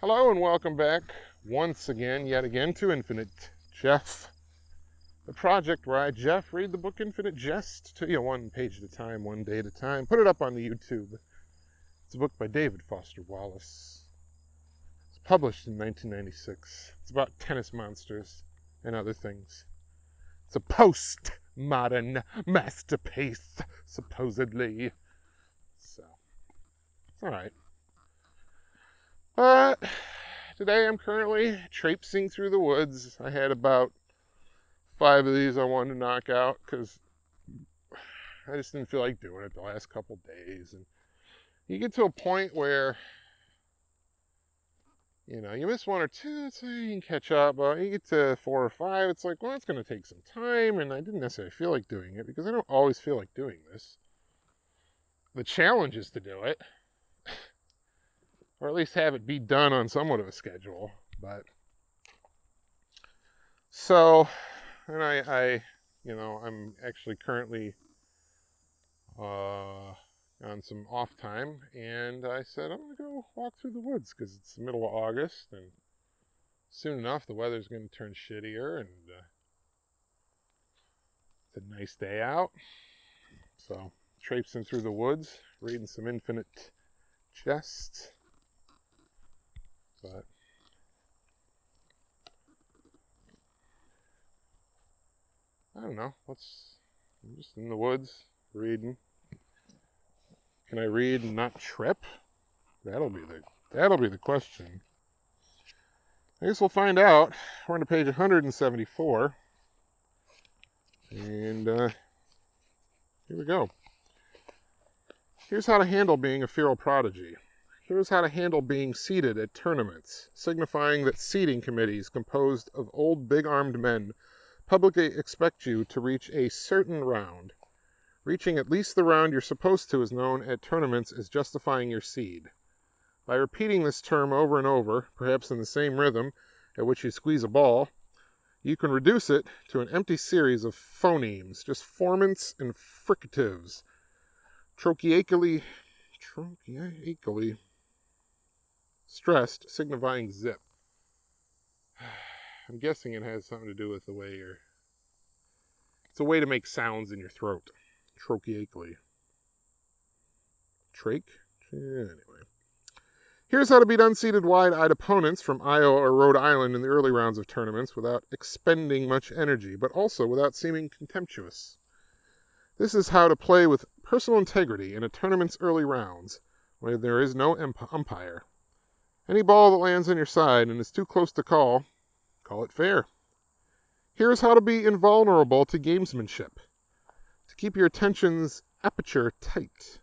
Hello and welcome back yet again to Infinite Jeff, the project where I, Jeff, read the book Infinite Jest to you one page at a time, one day at a time. Put it up on the YouTube. It's a book by David Foster Wallace. It's published in 1996. It's about tennis monsters and other things. It's a postmodern masterpiece, supposedly. So, it's alright. But today I'm currently traipsing through the woods. I had about 5 of these I wanted to knock out because I just didn't feel like doing it the last couple days. And you get to a point where, you miss 1 or 2, so you can catch up. But you get to 4 or 5, it's like, well, it's going to take some time. And I didn't necessarily feel like doing it because I don't always feel like doing this. The challenge is to do it. Or at least have it be done on somewhat of a schedule. But so, and I'm actually currently on some off time, and I said I'm gonna go walk through the woods because it's the middle of August, and soon enough the weather's gonna turn shittier, and it's a nice day out. So traipsing through the woods, reading some Infinite Jest. But I don't know. I'm just in the woods reading. Can I read and not trip? That'll be the question. I guess we'll find out. We're on to page 174. And here we go. Here's how to handle being a feral prodigy. Here's how to handle being seated at tournaments, signifying that seating committees composed of old big-armed men publicly expect you to reach a certain round. Reaching at least the round you're supposed to is known at tournaments as justifying your seed. By repeating this term over and over, perhaps in the same rhythm at which you squeeze a ball, you can reduce it to an empty series of phonemes, just formants and fricatives, trocheically stressed, signifying zip. I'm guessing it has something to do with the way it's a way to make sounds in your throat. Trocheically. Trach? Anyway. Here's how to beat unseeded wide-eyed opponents from Iowa or Rhode Island in the early rounds of tournaments without expending much energy, but also without seeming contemptuous. This is how to play with personal integrity in a tournament's early rounds, where there is no umpire. Any ball that lands on your side and is too close to call it fair. Here's how to be invulnerable to gamesmanship, to keep your attention's aperture tight.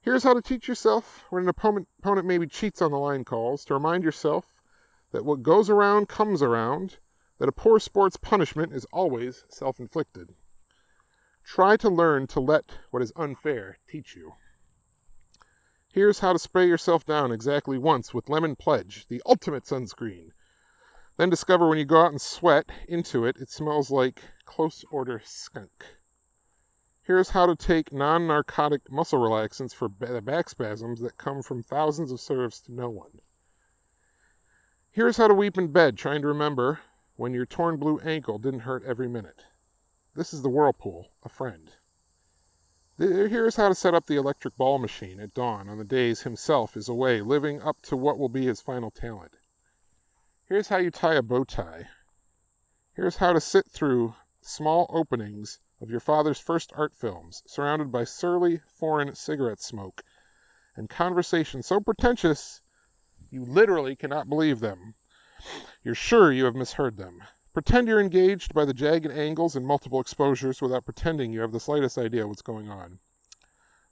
Here's how to teach yourself when an opponent maybe cheats on the line calls, to remind yourself that what goes around comes around, that a poor sport's punishment is always self-inflicted. Try to learn to let what is unfair teach you. Here's how to spray yourself down exactly once with Lemon Pledge, the ultimate sunscreen. Then discover when you go out and sweat into it, it smells like close order skunk. Here's how to take non-narcotic muscle relaxants for the back spasms that come from thousands of serves to no one. Here's how to weep in bed, trying to remember when your torn blue ankle didn't hurt every minute. This is the Whirlpool, a friend. Here's how to set up the electric ball machine at dawn on the days himself is away, living up to what will be his final talent. Here's how you tie a bow tie. Here's how to sit through small openings of your father's first art films, surrounded by surly foreign cigarette smoke and conversation so pretentious you literally cannot believe them. You're sure you have misheard them. Pretend you're engaged by the jagged angles and multiple exposures without pretending you have the slightest idea what's going on.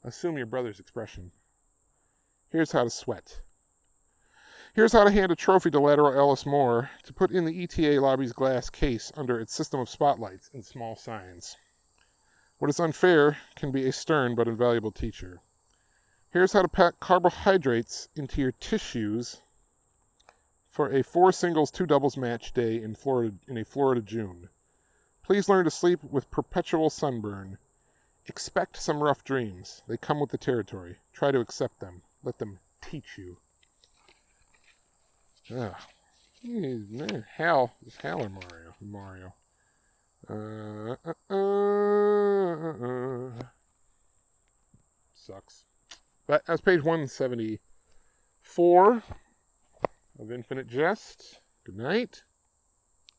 Assume your brother's expression. Here's how to sweat. Here's how to hand a trophy to Lateral Ellis Moore to put in the ETA lobby's glass case under its system of spotlights and small signs. What is unfair can be a stern but invaluable teacher. Here's how to pack carbohydrates into your tissues for a 4 singles, 2 doubles match day in a Florida June. Please learn to sleep with perpetual sunburn. Expect some rough dreams. They come with the territory. Try to accept them. Let them teach you. Ugh. Hal or Mario. Sucks. But that's page 174 of Infinite Jest. Good night.